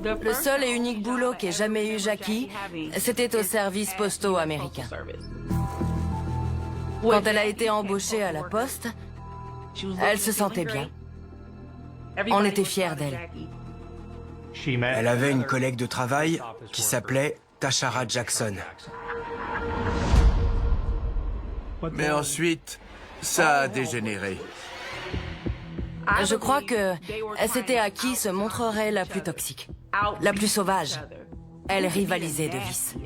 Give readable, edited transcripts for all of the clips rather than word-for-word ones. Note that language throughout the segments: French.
Le seul et unique boulot qu'ait jamais eu Jackie, c'était au service postaux américain. Quand elle a été embauchée à la poste, elle se sentait bien. On était fiers d'elle. Elle avait une collègue de travail qui s'appelait Tashara Jackson. Mais ensuite, ça a dégénéré. Je crois que c'était à qui se montrerait la plus toxique, la plus sauvage. Elle rivalisait de vices.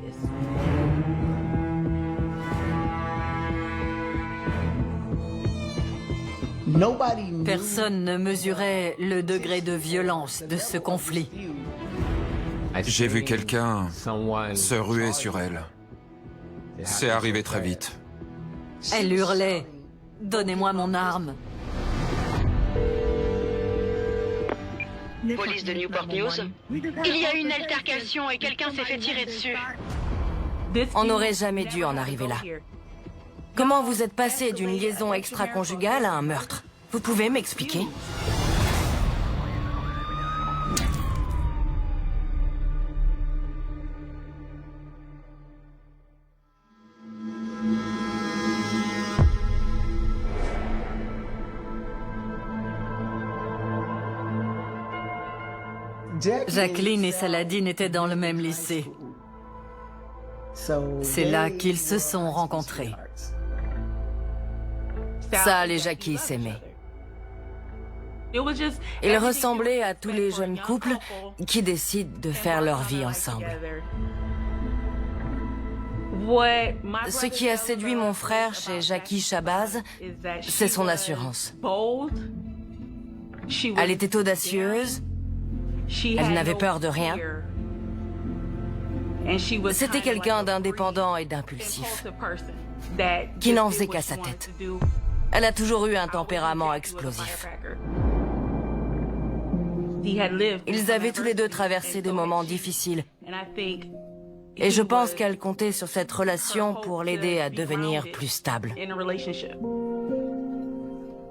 Personne ne mesurait le degré de violence de ce conflit. J'ai vu quelqu'un se ruer sur elle. C'est arrivé très vite. Elle hurlait « Donnez-moi mon arme !» Police de Newport News. Il y a une altercation et quelqu'un s'est fait tirer dessus. On n'aurait jamais dû en arriver là. Comment vous êtes passé d'une liaison extra-conjugale à un meurtre? Vous pouvez m'expliquer? Jacqueline et Saladin étaet dans le même lycée. C'est là qu'ils se sont rencontrés. Sal et Jackie s'aimaient. Ils ressemblaient à tous les jeunes couples qui décident de faire leur vie ensemble. Ce qui a séduit mon frère chez Jackie Shabazz, c'est son assurance. Elle était audacieuse, elle n'avait peur de rien. C'était quelqu'un d'indépendant et d'impulsif, qui n'en faisait qu'à sa tête. Elle a toujours eu un tempérament explosif. Ils avaient tous les deux traversé des moments difficiles. Et je pense qu'elle comptait sur cette relation pour l'aider à devenir plus stable.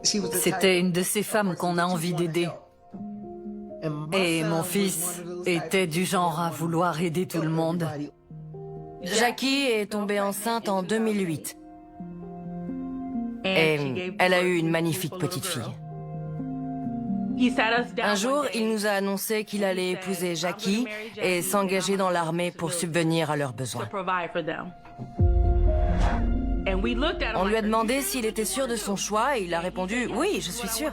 C'était une de ces femmes qu'on a envie d'aider. Et mon fils était du genre à vouloir aider tout le monde. Jackie est tombée enceinte en 2008. Et elle a eu une magnifique petite fille. Un jour, il nous a annoncé qu'il allait épouser Jackie et s'engager dans l'armée pour subvenir à leurs besoins. On lui a demandé s'il était sûr de son choix et il a répondu « Oui, je suis sûr ».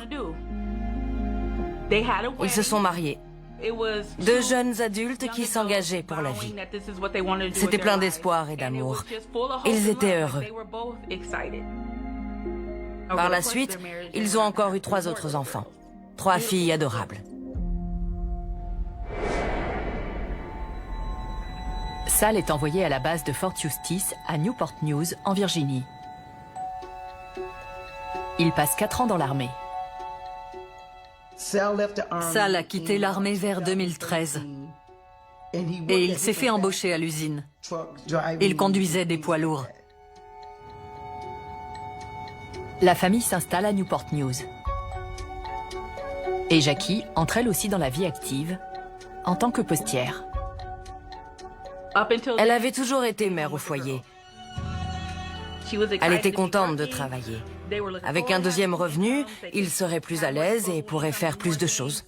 Ils se sont mariés. Deux jeunes adultes qui s'engageaient pour la vie. C'était plein d'espoir et d'amour. Ils étaient heureux. Par la suite, ils ont encore eu 3 autres enfants. 3 filles adorables. Sal est envoyé à la base de Fort Eustis à Newport News, en Virginie. Il passe 4 ans dans l'armée. Sal a quitté l'armée vers 2013. Et il s'est fait embaucher à l'usine. Il conduisait des poids lourds. La famille s'installe à Newport News. Et Jackie entre elle aussi dans la vie active, en tant que postière. Elle avait toujours été mère au foyer. Elle était contente de travailler. Avec un deuxième revenu, il serait plus à l'aise et pourrait faire plus de choses.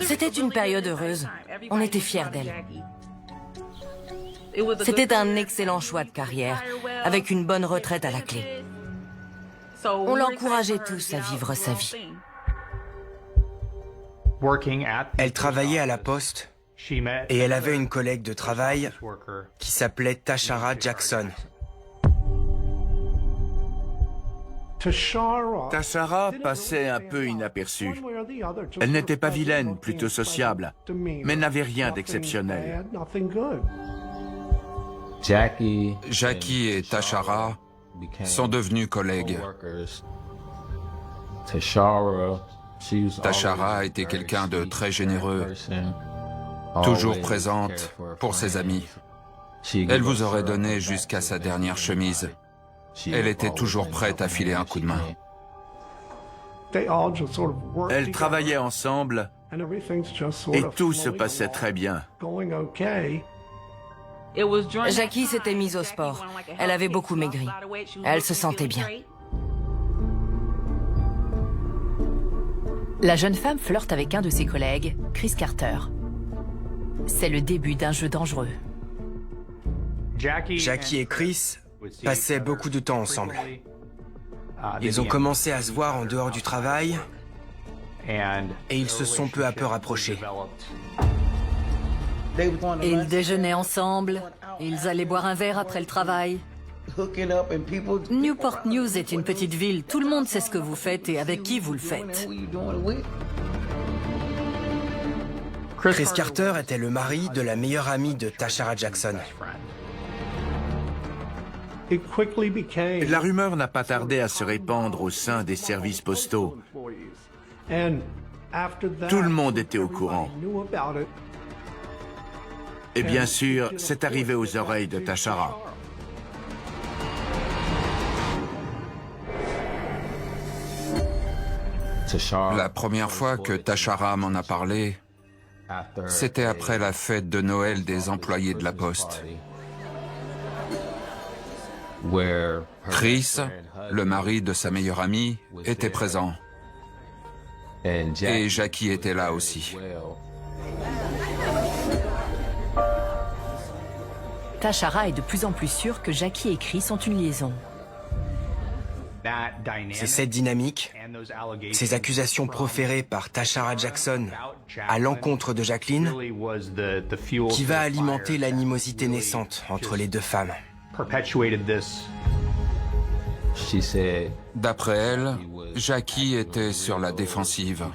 C'était une période heureuse. On était fiers d'elle. C'était un excellent choix de carrière, avec une bonne retraite à la clé. On l'encourageait tous à vivre sa vie. Elle travaillait à la poste et elle avait une collègue de travail qui s'appelait Tashara Jackson. Tashara passait un peu inaperçue. Elle n'était pas vilaine, plutôt sociable, mais n'avait rien d'exceptionnel. Jackie et Tashara sont devenus collègues. Tashara était quelqu'un de très généreux, toujours présente pour ses amis. Elle vous aurait donné jusqu'à sa dernière chemise. Elle était toujours prête à filer un coup de main. Elles travaillaient ensemble Et tout se passait très bien. Jackie s'était mise au sport. Elle avait beaucoup maigri. Elle se sentait bien. La jeune femme flirte avec un de ses collègues, Chris Carter. C'est le début d'un jeu dangereux. Jackie et Chris passaient beaucoup de temps ensemble. Ils ont commencé à se voir en dehors du travail et ils se sont peu à peu rapprochés. Ils déjeunaient ensemble, ils allaient boire un verre après le travail. Newport News est une petite ville, tout le monde sait ce que vous faites et avec qui vous le faites. Chris Carter était le mari de la meilleure amie de Tashara Jackson. La rumeur n'a pas tardé à se répandre au sein des services postaux. Tout le monde était au courant. Et bien sûr, c'est arrivé aux oreilles de Tashara. La première fois que Tashara m'en a parlé, c'était après la fête de Noël des employés de la Poste. Chris, le mari de sa meilleure amie, était présent. Et Jackie était là aussi. Tashara est de plus en plus sûre que Jackie et Chris ont une liaison. C'est cette dynamique, ces accusations proférées par Tashara Jackson à l'encontre de Jacqueline, qui va alimenter l'animosité naissante entre les deux femmes. D'après elle, Jackie était sur la défensive.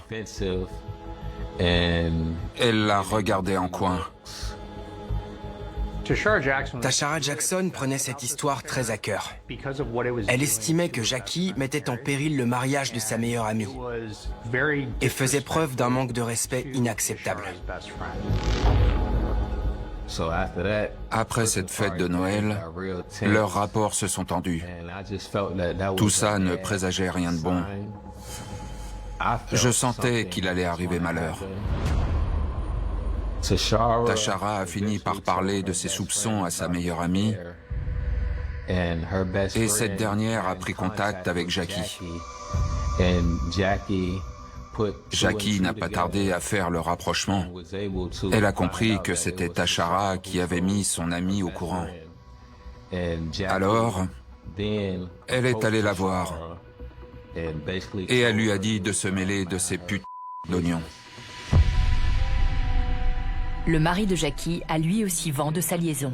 Elle la regardait en coin. Tashara Jackson prenait cette histoire très à cœur. Elle estimait que Jackie mettait en péril le mariage de sa meilleure amie et faisait preuve d'un manque de respect inacceptable. Après cette fête de Noël, leurs rapports se sont tendus. Tout ça ne présageait rien de bon. Je sentais qu'il allait arriver malheur. Tashara a fini par parler de ses soupçons à sa meilleure amie et cette dernière a pris contact avec Jackie. Jackie n'a pas tardé à faire le rapprochement. Elle a compris que c'était Tashara qui avait mis son amie au courant. Alors, elle est allée la voir et elle lui a dit de se mêler de ces putes d'oignons. Le mari de Jackie a lui aussi vent de sa liaison.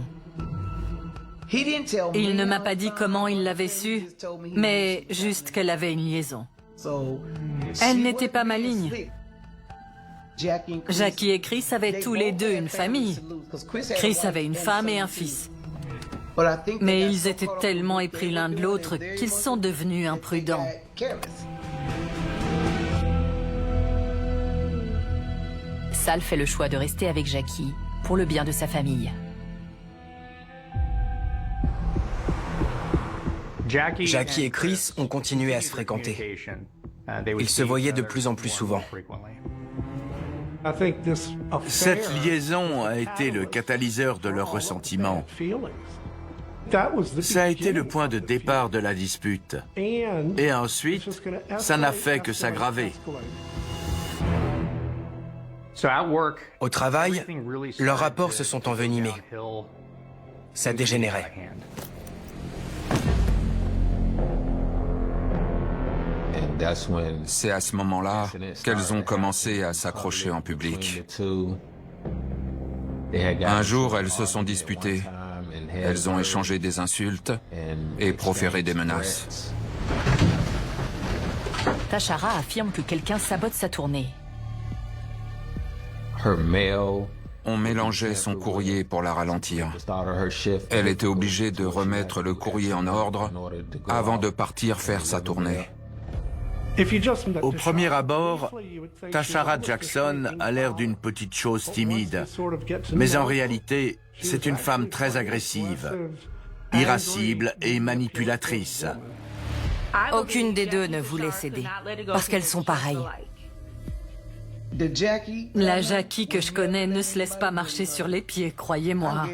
Il ne m'a pas dit comment il l'avait su, mais juste qu'elle avait une liaison. Elle n'était pas maligne. Jackie et Chris avaient tous les deux une famille. Chris avait une femme et un fils. Mais ils étaient tellement épris l'un de l'autre qu'ils sont devenus imprudents. Sal fait le choix de rester avec Jackie pour le bien de sa famille. Jackie et Chris ont continué à se fréquenter. Ils se voyaient de plus en plus souvent. Cette liaison a été le catalyseur de leur ressentiment. Ça a été le point de départ de la dispute. Et ensuite, ça n'a fait que s'aggraver. Au travail, leurs rapports se sont envenimés. Ça dégénérait. C'est à ce moment-là qu'elles ont commencé à s'accrocher en public. Un jour, elles se sont disputées. Elles ont échangé des insultes et proféré des menaces. Tashara affirme que quelqu'un sabote sa tournée. On mélangeait son courrier pour la ralentir. Elle était obligée de remettre le courrier en ordre avant de partir faire sa tournée. Au premier abord, Tashara Jackson a l'air d'une petite chose timide. Mais en réalité, c'est une femme très agressive, irascible et manipulatrice. Aucune des deux ne voulait céder, parce qu'elles sont pareilles. La Jackie que je connais ne se laisse pas marcher sur les pieds, croyez-moi.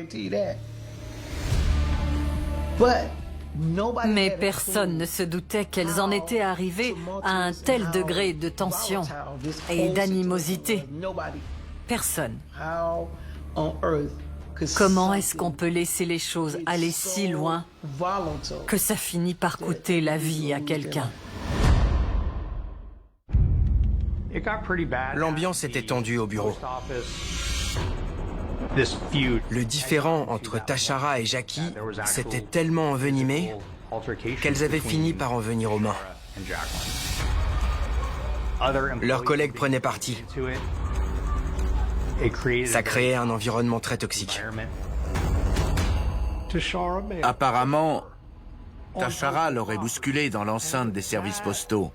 Mais personne ne se doutait qu'elles en étaient arrivées à un tel degré de tension et d'animosité. Personne. Comment est-ce qu'on peut laisser les choses aller si loin que ça finit par coûter la vie à quelqu'un? L'ambiance était tendue au bureau. Le différend entre Tashara et Jackie s'était tellement envenimé qu'elles avaient fini par en venir aux mains. Leurs collègues prenaient parti. Ça créait un environnement très toxique. Apparemment, Tashara l'aurait bousculé dans l'enceinte des services postaux.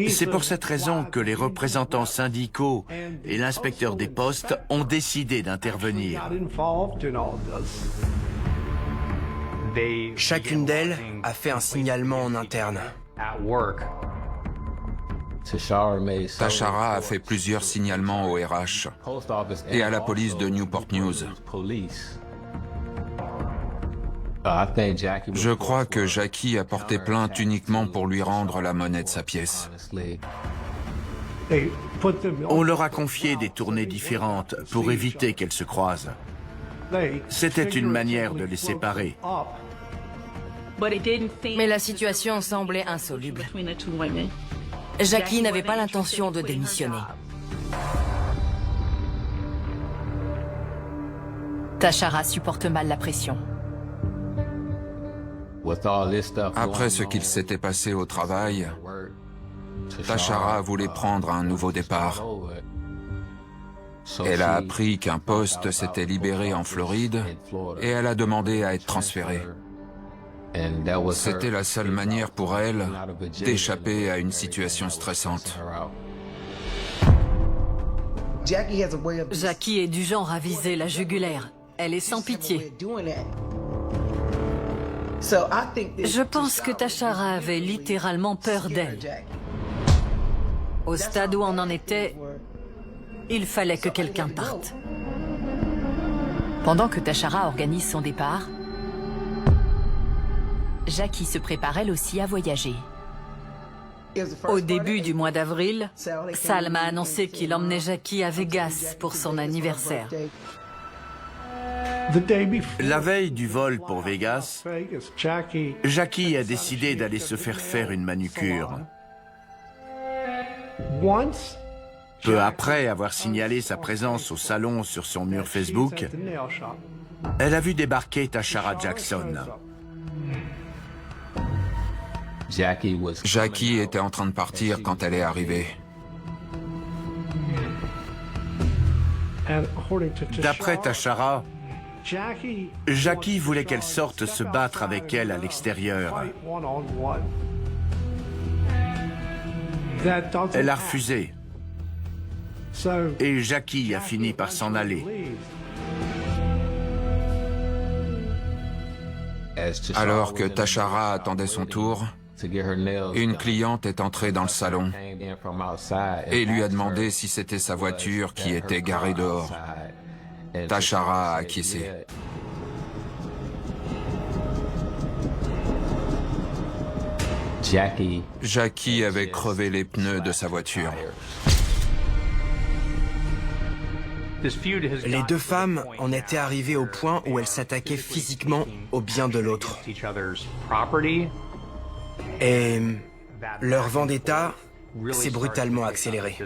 C'est pour cette raison que les représentants syndicaux et l'inspecteur des postes ont décidé d'intervenir. Chacune d'elles a fait un signalement en interne. Tashara a fait plusieurs signalements au RH et à la police de Newport News. Je crois que Jackie a porté plainte uniquement pour lui rendre la monnaie de sa pièce. On leur a confié des tournées différentes pour éviter qu'elles se croisent. C'était une manière de les séparer. Mais la situation semblait insoluble. Jackie n'avait pas l'intention de démissionner. Tashara supporte mal la pression. Après ce qu'il s'était passé au travail, Tashara voulait prendre un nouveau départ. Elle a appris qu'un poste s'était libéré en Floride et elle a demandé à être transférée. C'était la seule manière pour elle d'échapper à une situation stressante. Jackie est du genre à viser la jugulaire. Elle est sans pitié. Je pense que Tashara avait littéralement peur d'elle. Au stade où on en était, il fallait que quelqu'un parte. Pendant que Tashara organise son départ, Jackie se prépare elle aussi à voyager. Au début du mois d'avril, Sal m'a annoncé qu'il emmenait Jackie à Vegas pour son anniversaire. La veille du vol pour Vegas, Jackie a décidé d'aller se faire une manucure. Peu après avoir signalé sa présence au salon sur son mur Facebook, elle a vu débarquer Tashara Jackson. Jackie était en train de partir quand elle est arrivée. D'après Tashara, Jackie voulait qu'elle sorte se battre avec elle à l'extérieur. Elle a refusé. Et Jackie a fini par s'en aller. Alors que Tashara attendait son tour, une cliente est entrée dans le salon et lui a demandé si c'était sa voiture qui était garée dehors. Tashara a acquiescé. Jackie avait crevé les pneus de sa voiture. Les deux femmes en étaient arrivées au point où elles s'attaquaient physiquement au bien de l'autre. Et leur vendetta s'est brutalement accélérée.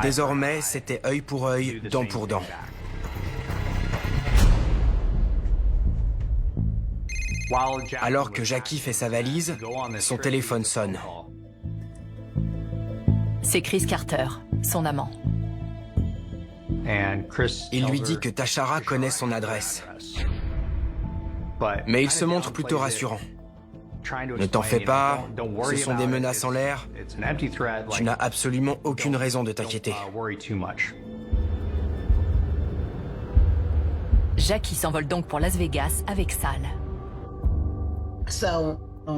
Désormais, c'était œil pour œil, dent pour dent. Alors que Jackie fait sa valise, son téléphone sonne. C'est Chris Carter, son amant. Il lui dit que Tashara connaît son adresse. Mais il se montre plutôt rassurant. Ne t'en fais pas, ce sont des menaces en l'air. Tu n'as absolument aucune raison de t'inquiéter. Jackie s'envole donc pour Las Vegas avec Sal.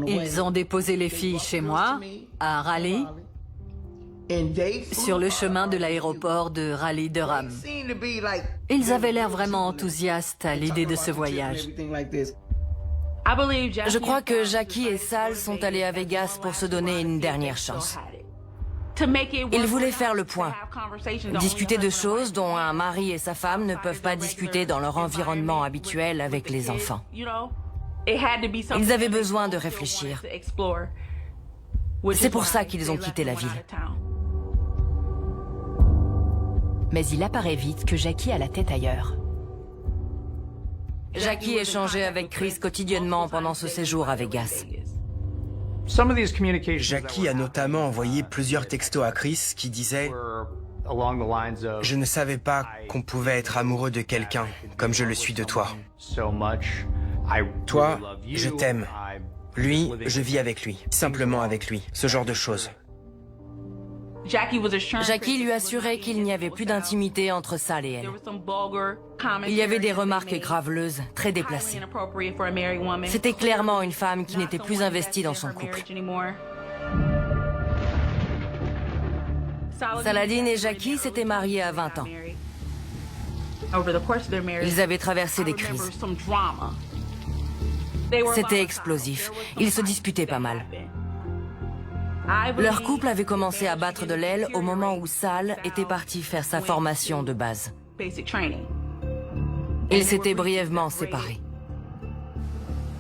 Ils ont déposé les filles chez moi, à Raleigh, sur le chemin de l'aéroport de Raleigh-Durham. Ils avaient l'air vraiment enthousiastes à l'idée de ce voyage. Je crois que Jackie et Sal sont allés à Vegas pour se donner une dernière chance. Ils voulaient faire le point, discuter de choses dont un mari et sa femme ne peuvent pas discuter dans leur environnement habituel avec les enfants. Ils avaient besoin de réfléchir. C'est pour ça qu'ils ont quitté la ville. Mais il apparaît vite que Jackie a la tête ailleurs. Jackie échangeait avec Chris quotidiennement pendant ce séjour à Vegas. Jackie a notamment envoyé plusieurs textos à Chris qui disaient « Je ne savais pas qu'on pouvait être amoureux de quelqu'un comme je le suis de toi. Toi, je t'aime. Lui, je vis avec lui, simplement avec lui. Ce genre de choses. » Jackie lui assurait qu'il n'y avait plus d'intimité entre Sal et elle. Il y avait des remarques graveleuses, très déplacées. C'était clairement une femme qui n'était plus investie dans son couple. Saladin et Jackie s'étaient mariés à 20 ans. Ils avaient traversé des crises. C'était explosif. Ils se disputaient pas mal. Leur couple avait commencé à battre de l'aile au moment où Sal était parti faire sa formation de base. Ils s'étaient brièvement séparés.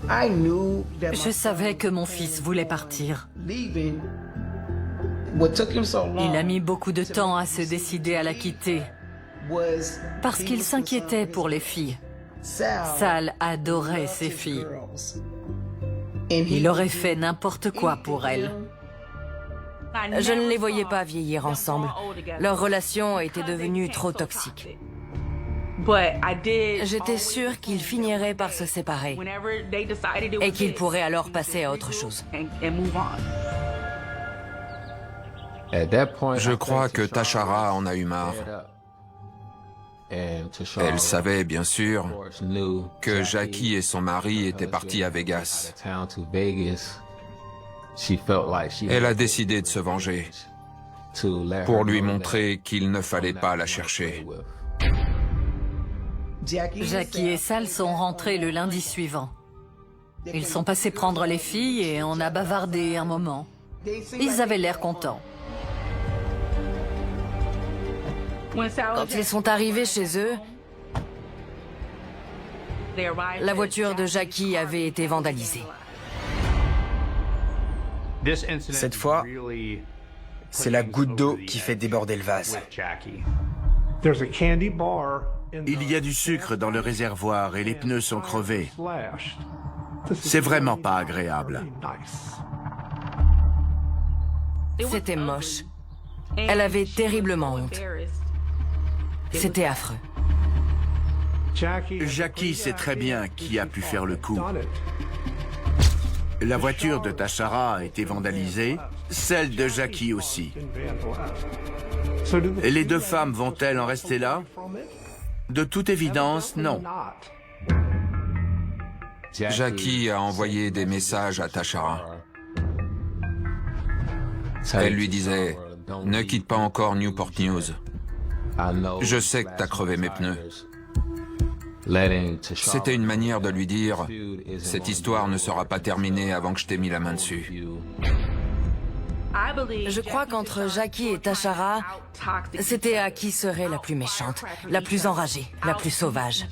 Je savais que mon fils voulait partir. Il a mis beaucoup de temps à se décider à la quitter, parce qu'il s'inquiétait pour les filles. Sal adorait ses filles. Il aurait fait n'importe quoi pour elles. Je ne les voyais pas vieillir ensemble. Leur relation était devenue trop toxique. J'étais sûre qu'ils finiraient par se séparer et qu'ils pourraient alors passer à autre chose. Je crois que Tashara en a eu marre. Elle savait, bien sûr, que Jackie et son mari étaient partis à Vegas. Elle a décidé de se venger, pour lui montrer qu'il ne fallait pas la chercher. Jackie et Sal sont rentrés le lundi suivant. Ils sont passés prendre les filles et on a bavardé un moment. Ils avaient l'air contents. Quand ils sont arrivés chez eux, la voiture de Jackie avait été vandalisée. Cette fois, c'est la goutte d'eau qui fait déborder le vase. Il y a du sucre dans le réservoir et les pneus sont crevés. C'est vraiment pas agréable. C'était moche. Elle avait terriblement honte. C'était affreux. Jackie sait très bien qui a pu faire le coup. La voiture de Tashara a été vandalisée, celle de Jackie aussi. Et les deux femmes vont-elles en rester là? De toute évidence, non. Jackie a envoyé des messages à Tashara. Elle lui disait « Ne quitte pas encore Newport News. Je sais que t'as crevé mes pneus. » C'était une manière de lui dire « Cette histoire ne sera pas terminée avant que je t'ai mis la main dessus. » Je crois qu'entre Jackie et Tashara, c'était à qui serait la plus méchante, la plus enragée, la plus sauvage.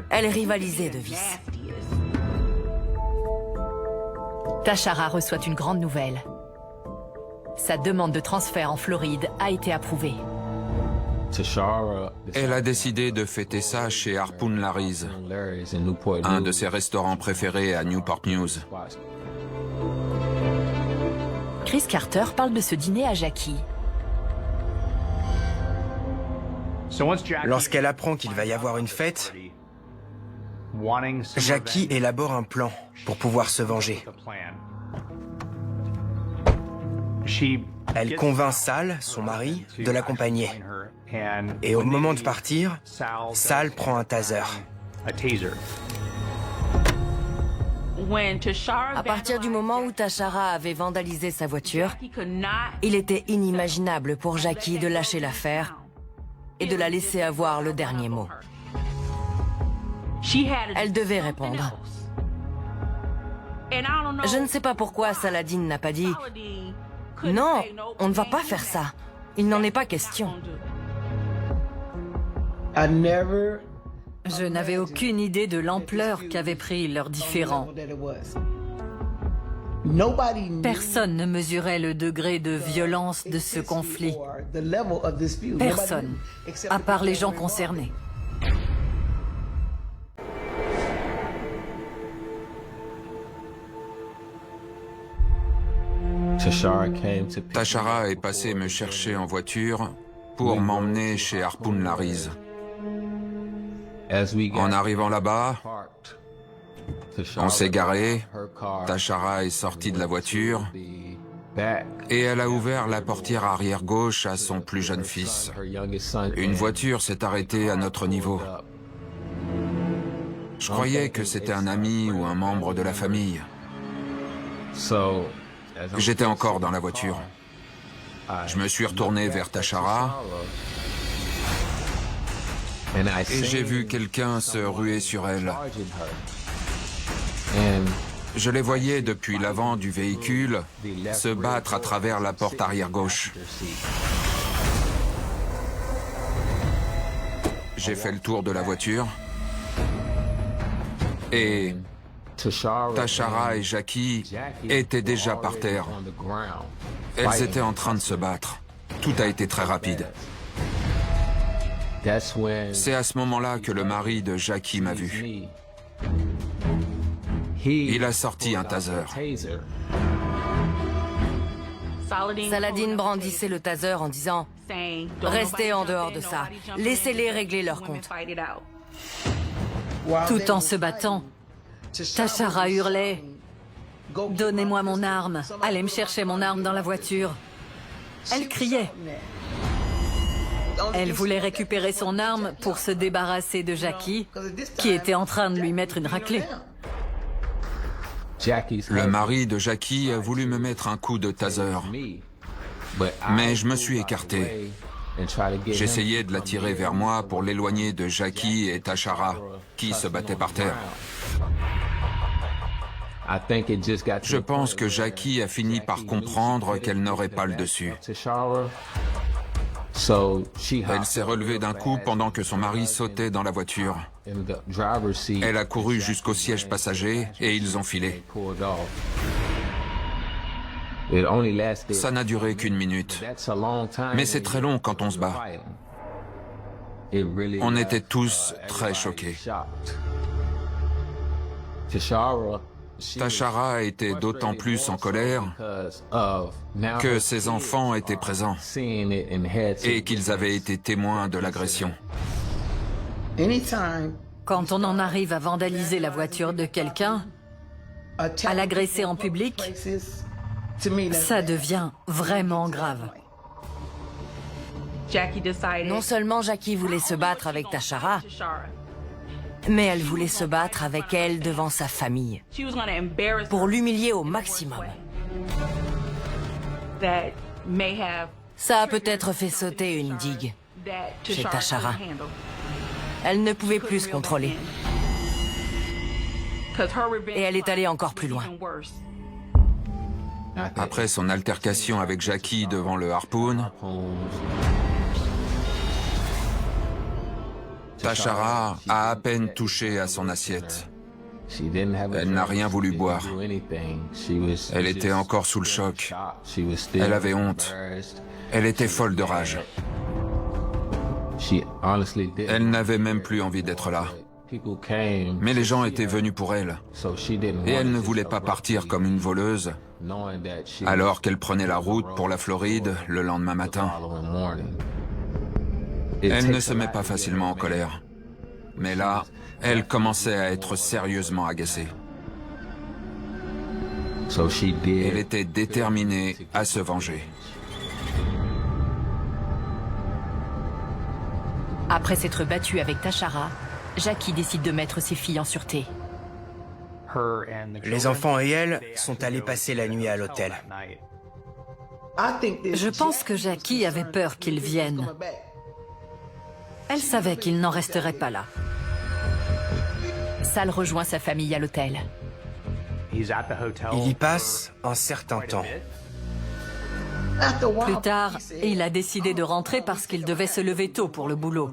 Elles rivalisaient de vices. Tashara reçoit une grande nouvelle. Sa demande de transfert en Floride a été approuvée. Elle a décidé de fêter ça chez Harpoon Larry's, un de ses restaurants préférés à Newport News. Chris Carter parle de ce dîner à Jackie. Lorsqu'elle apprend qu'il va y avoir une fête, Jackie élabore un plan pour pouvoir se venger. Elle convainc Sal, son mari, de l'accompagner. Et au moment de partir, Sal prend un taser. À partir du moment où Tashara avait vandalisé sa voiture, il était inimaginable pour Jackie de lâcher l'affaire et de la laisser avoir le dernier mot. Elle devait répondre. Je ne sais pas pourquoi Saladin n'a pas dit « Non, on ne va pas faire ça. Il n'en est pas question. » Je n'avais aucune idée de l'ampleur qu'avaient pris leurs différends. Personne ne mesurait le degré de violence de ce conflit. Personne, à part les gens concernés. Tashara est passée me chercher en voiture pour m'emmener chez Harpoon Lariz. En arrivant là-bas, on s'est garé, Tashara est sortie de la voiture et elle a ouvert la portière arrière gauche à son plus jeune fils. Une voiture s'est arrêtée à notre niveau. Je croyais que c'était un ami ou un membre de la famille. J'étais encore dans la voiture. Je me suis retourné vers Tashara et j'ai vu quelqu'un se ruer sur elle. Je les voyais depuis l'avant du véhicule se battre à travers la porte arrière gauche. J'ai fait le tour de la voiture et Tashara et Jackie étaient déjà par terre. Elles étaient en train de se battre. Tout a été très rapide. C'est à ce moment-là que le mari de Jackie m'a vu. Il a sorti un taser. Saladin brandissait le taser en disant « Restez en dehors de ça. Laissez-les régler leur compte. » Tout en se battant, Tashara hurlait « Donnez-moi mon arme, allez me chercher mon arme dans la voiture. » Elle criait. Elle voulait récupérer son arme pour se débarrasser de Jackie, qui était en train de lui mettre une raclée. Le mari de Jackie a voulu me mettre un coup de taser, mais je me suis écarté. J'essayais de la tirer vers moi pour l'éloigner de Jackie et Tashara, qui se battaient par terre. Je pense que Jackie a fini par comprendre qu'elle n'aurait pas le dessus. Elle s'est relevée d'un coup pendant que son mari sautait dans la voiture. Elle a couru jusqu'au siège passager et ils ont filé. Ça n'a duré qu'1 minute, mais c'est très long quand on se bat. On était tous très choqués. Tashara était d'autant plus en colère que ses enfants étaient présents et qu'ils avaient été témoins de l'agression. Quand on en arrive à vandaliser la voiture de quelqu'un, à l'agresser en public, ça devient vraiment grave. Non seulement Jackie voulait se battre avec Tashara, mais elle voulait se battre avec elle devant sa famille, pour l'humilier au maximum. Ça a peut-être fait sauter une digue chez Tashara. Elle ne pouvait plus se contrôler. Et elle est allée encore plus loin. Après son altercation avec Jackie devant le Harpoon, Tashara a à peine touché à son assiette. Elle n'a rien voulu boire. Elle était encore sous le choc. Elle avait honte. Elle était folle de rage. Elle n'avait même plus envie d'être là. Mais les gens étaient venus pour elle. Et elle ne voulait pas partir comme une voleuse, alors qu'elle prenait la route pour la Floride le lendemain matin. Elle ne se met pas facilement en colère. Mais là, elle commençait à être sérieusement agacée. Elle était déterminée à se venger. Après s'être battue avec Tashara, Jackie décide de mettre ses filles en sûreté. Les enfants et elle sont allés passer la nuit à l'hôtel. Je pense que Jackie avait peur qu'il vienne. Elle savait qu'il n'en resterait pas là. Sal rejoint sa famille à l'hôtel. Il y passe un certain temps. Plus tard, il a décidé de rentrer parce qu'il devait se lever tôt pour le boulot.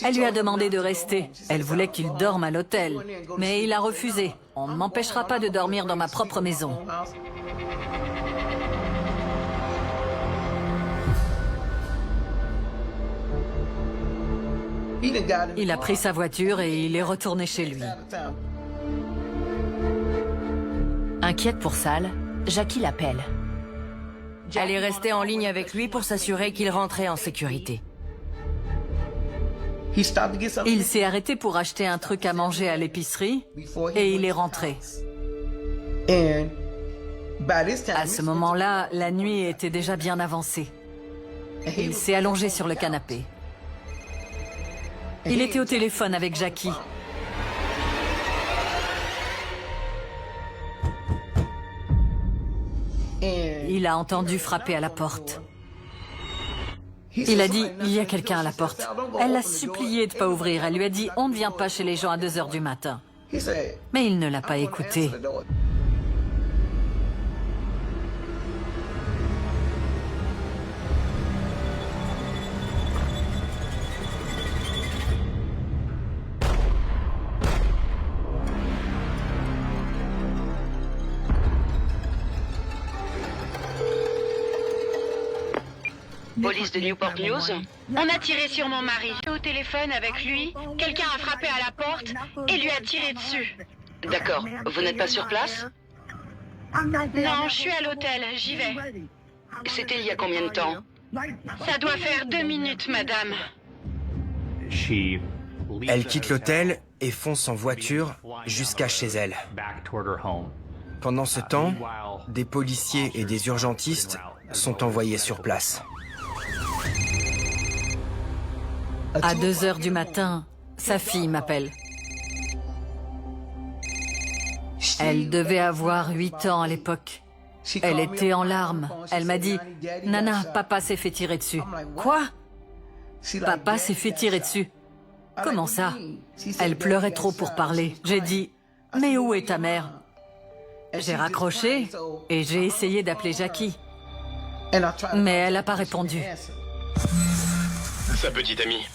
Elle lui a demandé de rester. Elle voulait qu'il dorme à l'hôtel. Mais il a refusé. On ne m'empêchera pas de dormir dans ma propre maison. Il a pris sa voiture et il est retourné chez lui. Inquiète pour Sal, Jackie l'appelle. Elle est restée en ligne avec lui pour s'assurer qu'il rentrait en sécurité. Il s'est arrêté pour acheter un truc à manger à l'épicerie et il est rentré. À ce moment-là, la nuit était déjà bien avancée. Il s'est allongé sur le canapé. Il était au téléphone avec Jackie. Il a entendu frapper à la porte. Il a dit « Il y a quelqu'un à la porte ». Elle l'a supplié de ne pas ouvrir. Elle lui a dit « On ne vient pas chez les gens à 2 heures du matin ». Mais il ne l'a pas écouté. Police de Newport News. On a tiré sur mon mari. Au téléphone avec lui, quelqu'un a frappé à la porte et lui a tiré dessus. D'accord, vous n'êtes pas sur place? Non, je suis à l'hôtel, j'y vais. C'était il y a combien de temps? Ça doit faire 2 minutes, madame. Elle quitte l'hôtel et fonce en voiture jusqu'à chez elle. Pendant ce temps, des policiers et des urgentistes sont envoyés sur place. À 2 heures du matin, sa fille m'appelle. Elle devait avoir 8 ans à l'époque. Elle était en larmes. Elle m'a dit « Nana, papa s'est fait tirer dessus. » Quoi? Papa s'est fait tirer dessus. Comment ça? Elle pleurait trop pour parler. J'ai dit « Mais où est ta mère ?» J'ai raccroché et j'ai essayé d'appeler Jackie. Mais elle n'a pas répondu. Sa petite amie.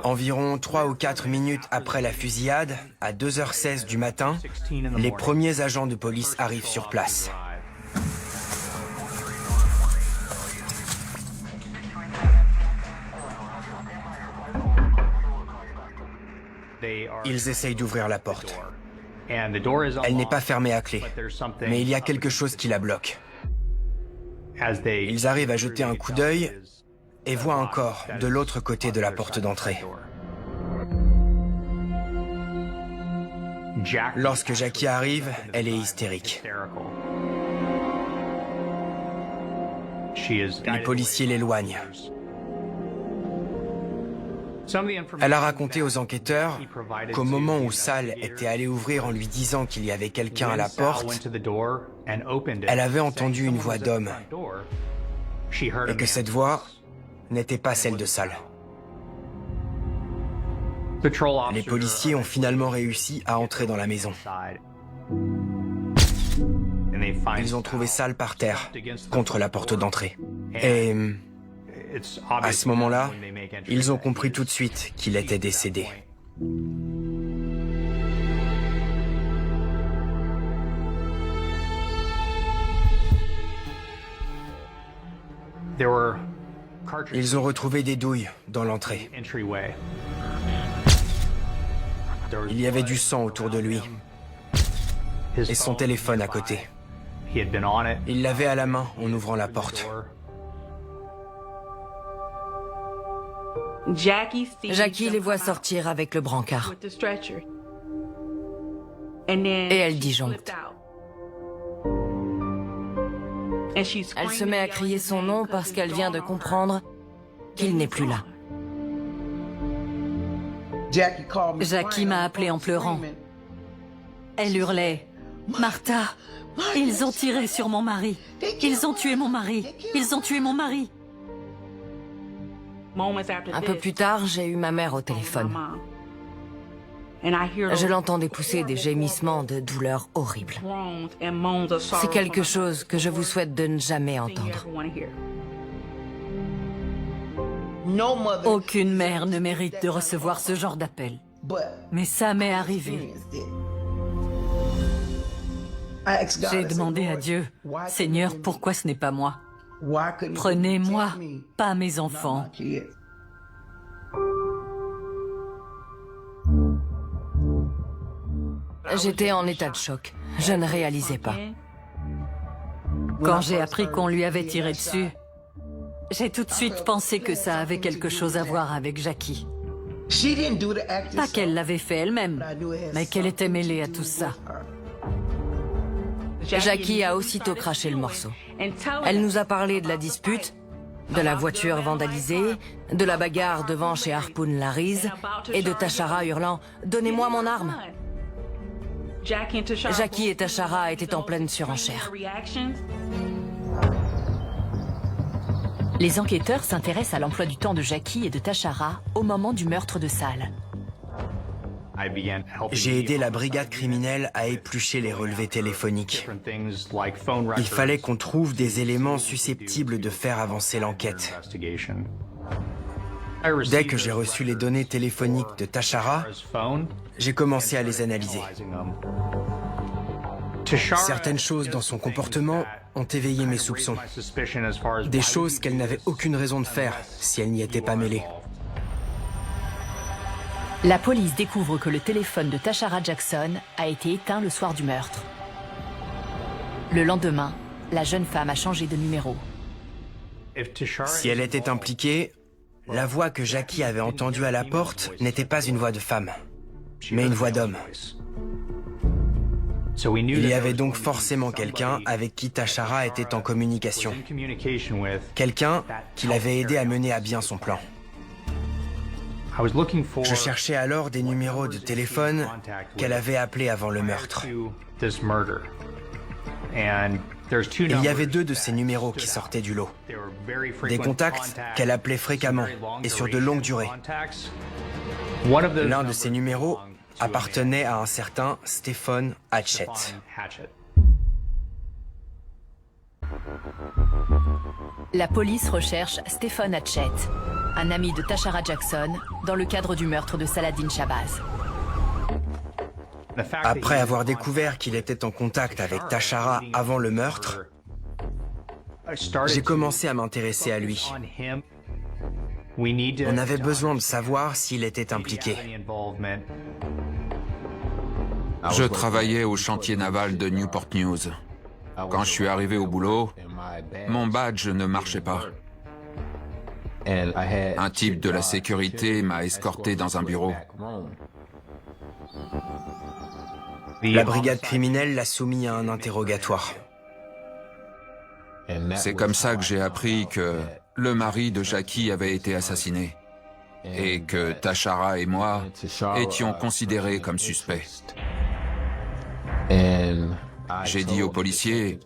Environ 3 ou 4 minutes après la fusillade, à 2h16 du matin, les premiers agents de police arrivent sur place. Ils essayent d'ouvrir la porte. Elle n'est pas fermée à clé, mais il y a quelque chose qui la bloque. Ils arrivent à jeter un coup d'œil et voient un corps de l'autre côté de la porte d'entrée. Lorsque Jackie arrive, elle est hystérique. Les policiers l'éloignent. Elle a raconté aux enquêteurs qu'au moment où Sal était allé ouvrir en lui disant qu'il y avait quelqu'un à la porte, elle avait entendu une voix d'homme et que cette voix n'était pas celle de Sal. Les policiers ont finalement réussi à entrer dans la maison. Ils ont trouvé Sal par terre, contre la porte d'entrée. Et à ce moment-là, ils ont compris tout de suite qu'il était décédé. Ils ont retrouvé des douilles dans l'entrée. Il y avait du sang autour de lui et son téléphone à côté. Il l'avait à la main en ouvrant la porte. Jackie les voit sortir avec le brancard. Et elle disjoncte. Elle se met à crier son nom parce qu'elle vient de comprendre qu'il n'est plus là. Jackie m'a appelé en pleurant. Elle hurlait. Martha, ils ont tiré sur mon mari. Ils ont tué mon mari. Ils ont tué mon mari. Un peu plus tard, j'ai eu ma mère au téléphone. Je l'entendais pousser des gémissements de douleur horribles. C'est quelque chose que je vous souhaite de ne jamais entendre. Aucune mère ne mérite de recevoir ce genre d'appel. Mais ça m'est arrivé. J'ai demandé à Dieu, Seigneur, pourquoi ce n'est pas moi? Prenez-moi, pas mes enfants. J'étais en état de choc. Je ne réalisais pas. Quand j'ai appris qu'on lui avait tiré dessus, j'ai tout de suite pensé que ça avait quelque chose à voir avec Jackie. Pas qu'elle l'avait fait elle-même, mais qu'elle était mêlée à tout ça. Jackie a aussitôt craché le morceau. Elle nous a parlé de la dispute, de la voiture vandalisée, de la bagarre devant chez Harpoon Larry's et de Tashara hurlant « Donnez-moi mon arme !» Jackie et Tashara étaient en pleine surenchère. Les enquêteurs s'intéressent à l'emploi du temps de Jackie et de Tashara au moment du meurtre de Sal. J'ai aidé la brigade criminelle à éplucher les relevés téléphoniques. Il fallait qu'on trouve des éléments susceptibles de faire avancer l'enquête. Dès que j'ai reçu les données téléphoniques de Tashara, j'ai commencé à les analyser. Certaines choses dans son comportement ont éveillé mes soupçons. Des choses qu'elle n'avait aucune raison de faire si elle n'y était pas mêlée. La police découvre que le téléphone de Tashara Jackson a été éteint le soir du meurtre. Le lendemain, la jeune femme a changé de numéro. Si elle était impliquée, la voix que Jackie avait entendue à la porte n'était pas une voix de femme, mais une voix d'homme. Il y avait donc forcément quelqu'un avec qui Tashara était en communication. Quelqu'un qui l'avait aidé à mener à bien son plan. Je cherchais alors des numéros de téléphone qu'elle avait appelés avant le meurtre. Il y avait 2 de ces numéros qui sortaient du lot. Des contacts qu'elle appelait fréquemment et sur de longues durées. L'un de ces numéros appartenait à un certain Stephen Hatchett. La police recherche Stephen Hatchett, un ami de Tashara Jackson, dans le cadre du meurtre de Saladin Shabazz. Après avoir découvert qu'il était en contact avec Tashara avant le meurtre, j'ai commencé à m'intéresser à lui. On avait besoin de savoir s'il était impliqué. Je travaillais au chantier naval de Newport News. Quand je suis arrivé au boulot, mon badge ne marchait pas. Un type de la sécurité m'a escorté dans un bureau. La brigade criminelle l'a soumis à un interrogatoire. C'est comme ça que j'ai appris que le mari de Jackie avait été assassiné et que Tashara et moi étions considérés comme suspects. J'ai dit aux policiers,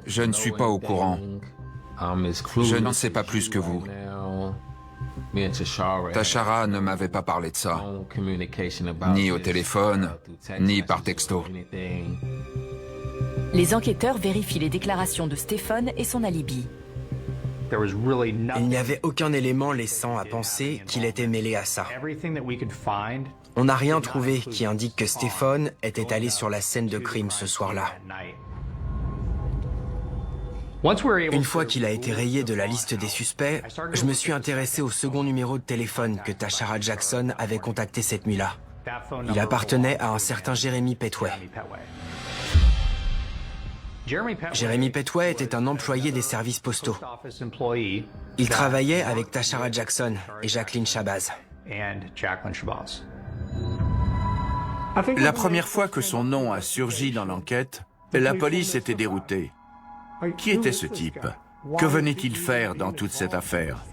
je ne suis pas au courant. Je n'en sais pas plus que vous. Tashara ne m'avait pas parlé de ça, ni au téléphone, ni par texto. Les enquêteurs vérifient les déclarations de Stephen et son alibi. Il n'y avait aucun élément laissant à penser qu'il était mêlé à ça. On n'a rien trouvé qui indique que Stephen était allé sur la scène de crime ce soir-là. Une fois qu'il a été rayé de la liste des suspects, je me suis intéressé au second numéro de téléphone que Tashara Jackson avait contacté cette nuit-là. Il appartenait à un certain Jeremy Petway. Jeremy Petway était un employé des services postaux. Il travaillait avec Tashara Jackson et Jacqueline Shabazz. La première fois que son nom a surgi dans l'enquête, la police était déroutée. Qui était ce type? Que venait-il faire dans toute cette affaire?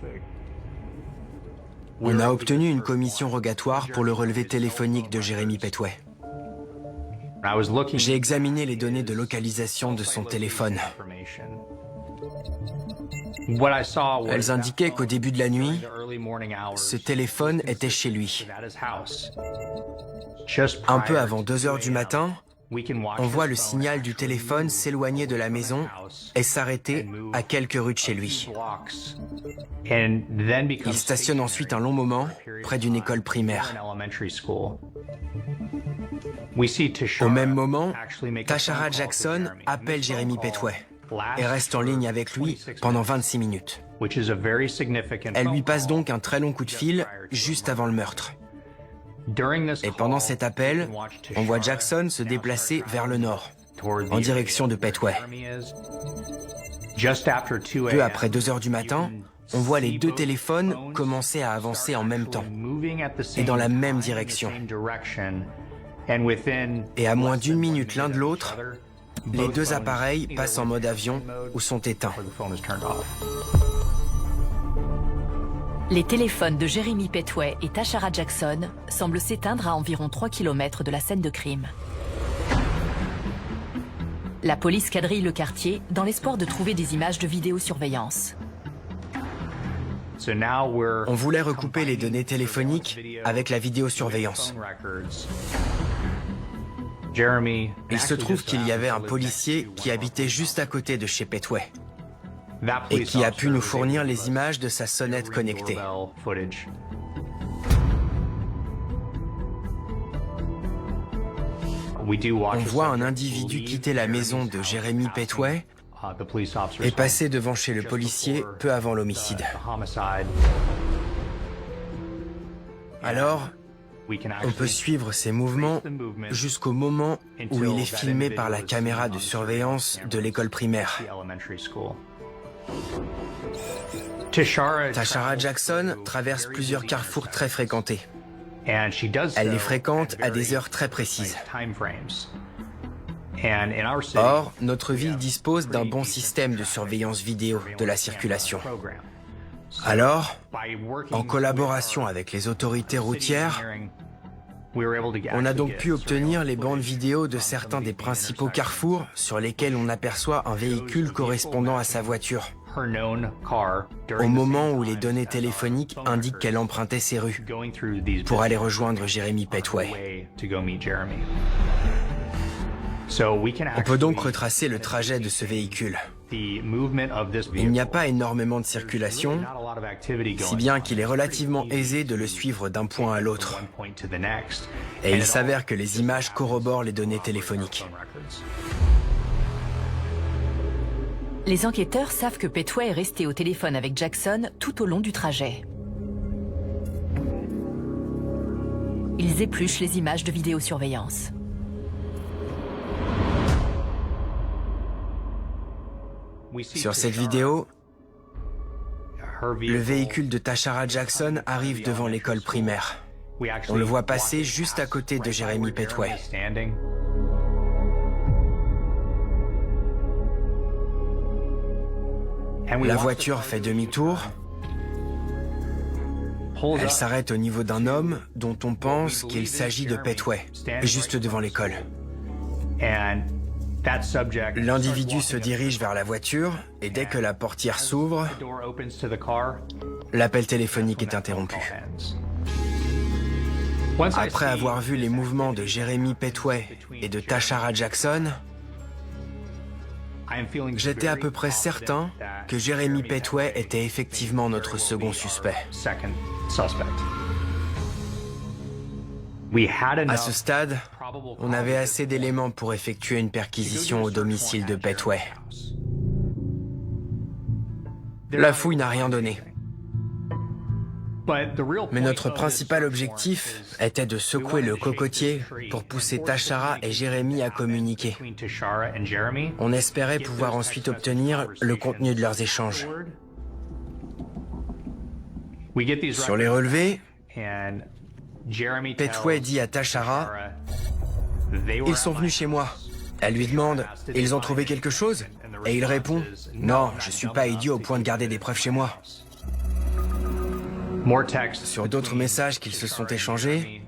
On a obtenu une commission rogatoire pour le relevé téléphonique de Jeremy Petway. J'ai examiné les données de localisation de son téléphone. Elles indiquaient qu'au début de la nuit, ce téléphone était chez lui. Un peu avant 2 heures du matin, on voit le signal du téléphone s'éloigner de la maison et s'arrêter à quelques rues de chez lui. Il stationne ensuite un long moment près d'une école primaire. Au même moment, Tashara Jackson appelle Jeremy Petway et reste en ligne avec lui pendant 26 minutes. Elle lui passe donc un très long coup de fil juste avant le meurtre. Et pendant cet appel, on voit Jackson se déplacer vers le nord, en direction de Petway. Peu après 2 heures du matin, on voit les 2 téléphones commencer à avancer en même temps et dans la même direction. Et à moins d'1 minute l'un de l'autre, les 2 appareils passent en mode avion ou sont éteints. Les téléphones de Jeremy Petway et Tashara Jackson semblent s'éteindre à environ 3 km de la scène de crime. La police quadrille le quartier dans l'espoir de trouver des images de vidéosurveillance. On voulait recouper les données téléphoniques avec la vidéosurveillance. Il se trouve qu'il y avait un policier qui habitait juste à côté de chez Petway et qui a pu nous fournir les images de sa sonnette connectée. On voit un individu quitter la maison de Jeremy Petway et passer devant chez le policier peu avant l'homicide. Alors, on peut suivre ses mouvements jusqu'au moment où il est filmé par la caméra de surveillance de l'école primaire. Tashara Jackson traverse plusieurs carrefours très fréquentés. Elle les fréquente à des heures très précises. Or, notre ville dispose d'un bon système de surveillance vidéo de la circulation. Alors, en collaboration avec les autorités routières, on a donc pu obtenir les bandes vidéo de certains des principaux carrefours sur lesquels on aperçoit un véhicule correspondant à sa voiture, au moment où les données téléphoniques indiquent qu'elle empruntait ces rues pour aller rejoindre Jeremy Petway. On peut donc retracer le trajet de ce véhicule. Il n'y a pas énormément de circulation, si bien qu'il est relativement aisé de le suivre d'un point à l'autre. Et il s'avère que les images corroborent les données téléphoniques. Les enquêteurs savent que Petway est resté au téléphone avec Jackson tout au long du trajet. Ils épluchent les images de vidéosurveillance. Sur cette vidéo, le véhicule de Tashara Jackson arrive devant l'école primaire. On le voit passer juste à côté de Jeremy Petway. La voiture fait demi-tour. Elle s'arrête au niveau d'un homme dont on pense qu'il s'agit de Petway, juste devant l'école. L'individu se dirige vers la voiture et dès que la portière s'ouvre, l'appel téléphonique est interrompu. Après avoir vu les mouvements de Jeremy Petway et de Tashara Jackson, j'étais à peu près certain que Jeremy Petway était effectivement notre second suspect. À ce stade, on avait assez d'éléments pour effectuer une perquisition au domicile de Petway. La fouille n'a rien donné. Mais notre principal objectif était de secouer le cocotier pour pousser Tashara et Jeremy à communiquer. On espérait pouvoir ensuite obtenir le contenu de leurs échanges. Sur les relevés, Petway dit à Tashara « Ils sont venus chez moi ». Elle lui demande « Ils ont trouvé quelque chose ?» Et il répond « Non, je suis pas idiot au point de garder des preuves chez moi ». Sur d'autres messages qu'ils se sont échangés,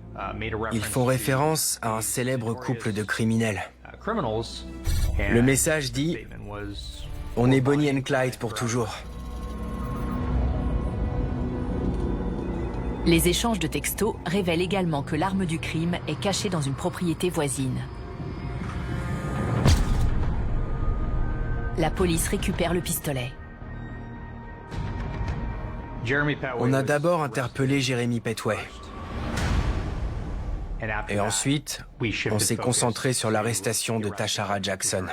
Ils font référence à un célèbre couple de criminels. Le message dit « On est Bonnie and Clyde pour toujours ». Les échanges de textos révèlent également que l'arme du crime est cachée dans une propriété voisine. La police récupère le pistolet. On a d'abord interpellé Jeremy Petway. Et ensuite, on s'est concentré sur l'arrestation de Tashara Jackson.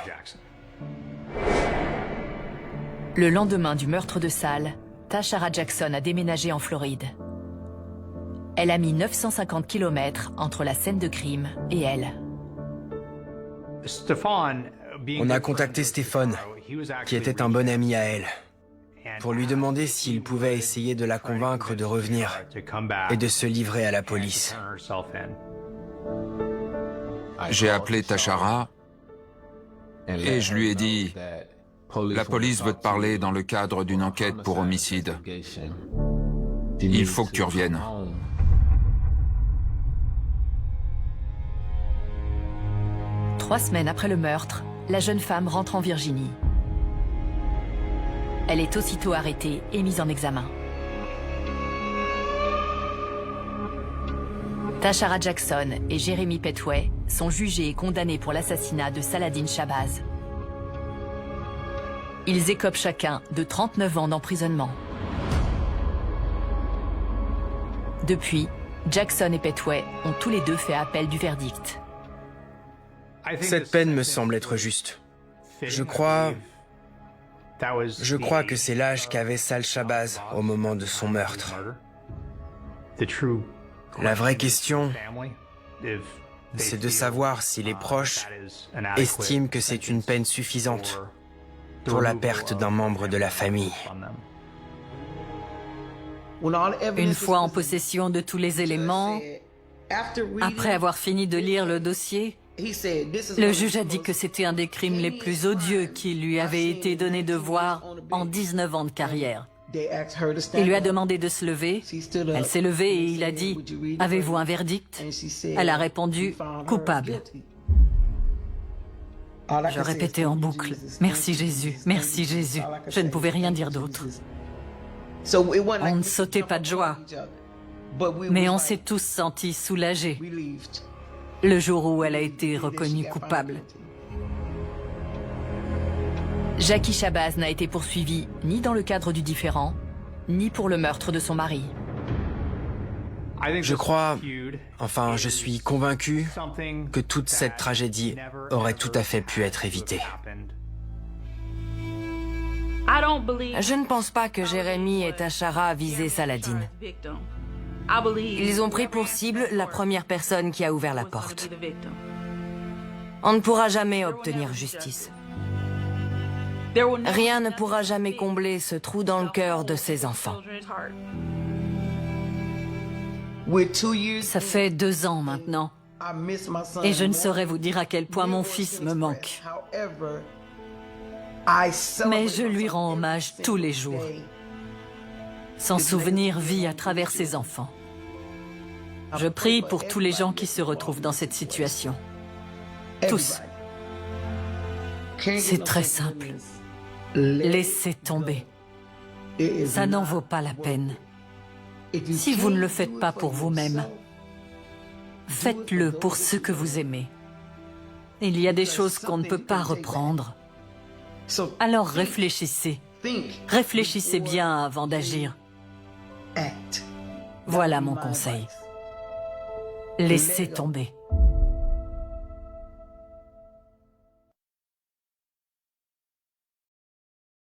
Le lendemain du meurtre de Sal, Tashara Jackson a déménagé en Floride. Elle a mis 950 km entre la scène de crime et elle. On a contacté Stéphane, qui était un bon ami à elle, pour lui demander s'il pouvait essayer de la convaincre de revenir et de se livrer à la police. J'ai appelé Tashara et je lui ai dit « La police veut te parler dans le cadre d'une enquête pour homicide. Il faut que tu reviennes. » Trois semaines après le meurtre, la jeune femme rentre en Virginie. Elle est aussitôt arrêtée et mise en examen. Tashara Jackson et Jeremy Petway sont jugés et condamnés pour l'assassinat de Saladin Shabazz. Ils écopent chacun de 39 ans d'emprisonnement. Depuis, Jackson et Petway ont tous les deux fait appel du verdict. Cette peine me semble être juste. Je crois que c'est l'âge qu'avait Sal Shabazz au moment de son meurtre. La vraie question, c'est de savoir si les proches estiment que c'est une peine suffisante pour la perte d'un membre de la famille. Une fois en possession de tous les éléments, après avoir fini de lire le dossier, le juge a dit que c'était un des crimes les plus odieux qui lui avait été donné de voir en 19 ans de carrière. Il lui a demandé de se lever. Elle s'est levée et il a dit « Avez-vous un verdict ?» Elle a répondu « Coupable ». Je répétais en boucle « Merci Jésus, merci Jésus ». Je ne pouvais rien dire d'autre. On ne sautait pas de joie, mais on s'est tous sentis soulagés le jour où elle a été reconnue coupable. Jackie Shabazz n'a été poursuivie ni dans le cadre du différend, ni pour le meurtre de son mari. Je suis convaincu que toute cette tragédie aurait tout à fait pu être évitée. Je ne pense pas que Jeremy et Tashara visaient Saladin. Ils ont pris pour cible la première personne qui a ouvert la porte. On ne pourra jamais obtenir justice. Rien ne pourra jamais combler ce trou dans le cœur de ces enfants. Ça fait 2 ans maintenant, et je ne saurais vous dire à quel point mon fils me manque. Mais je lui rends hommage tous les jours. Son souvenir vit à travers ses enfants. Je prie pour tous les gens qui se retrouvent dans cette situation. Tous. C'est très simple. Laissez tomber. Ça n'en vaut pas la peine. Si vous ne le faites pas pour vous-même, faites-le pour ceux que vous aimez. Il y a des choses qu'on ne peut pas reprendre. Alors réfléchissez. Réfléchissez bien avant d'agir. Voilà mon conseil. Laissez tomber.